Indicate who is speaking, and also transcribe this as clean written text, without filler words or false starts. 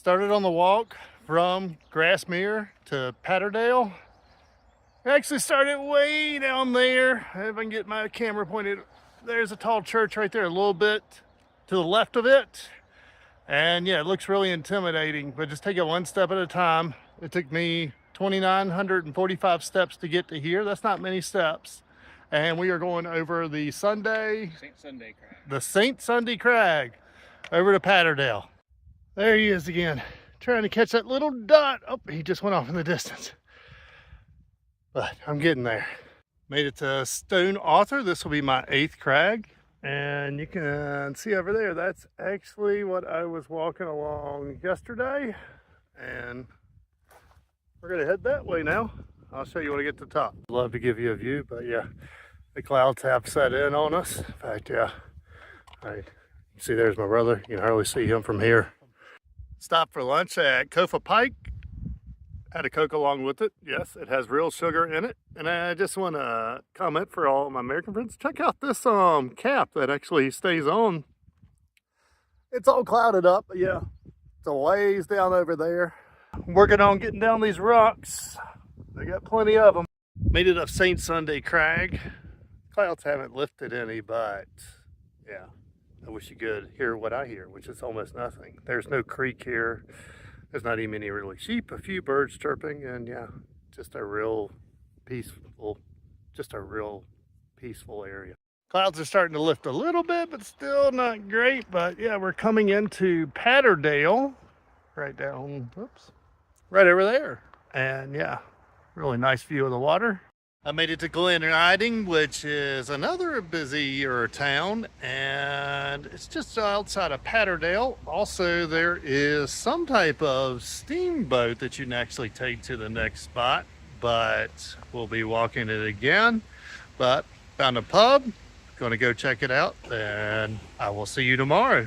Speaker 1: Started on the walk from Grassmere to Patterdale. I actually started way down there. If I can get my camera pointed, there's a tall church right there a little bit to the left of it. And yeah, it looks really intimidating, but just take it one step at a time. It took me 2,945 steps to get to here. That's not many steps. And we are going over the Saint Sunday Crag over to Patterdale. There he is again, trying to catch that little dot. Oh, he just went off in the distance. But I'm getting there. Made it to Stone Author. This will be my 8th crag. And you can see over there, that's actually what I was walking along yesterday. And we're gonna head that way now. I'll show you when I get to the top. I'd love to give you a view, but yeah, the clouds have set in on us. In fact, yeah, see there's my brother. You can hardly see him from here. Stopped for lunch at Kofa Pike. Had a Coke along with it. Yes, it has real sugar in it. And I just want to comment for all my American friends, check out this cap that actually stays on. It's all clouded up, but yeah, it's a ways down over there. I'm working on getting down these rocks. They got plenty of them. Made it up Saint Sunday Crag. Clouds haven't lifted any, but yeah, I wish you could hear what I hear, which is almost nothing. There's no creek here. There's not even any really sheep, a few birds chirping, and yeah, just a real peaceful area. Clouds are starting to lift a little bit, but still not great. But yeah, we're coming into Patterdale, right over there. And yeah, really nice view of the water. I made it to Glenridding, which is another busier town, and it's just outside of Patterdale. Also, there is some type of steamboat that you can actually take to the next spot, but we'll be walking it again. But found a pub, gonna go check it out, and I will see you tomorrow.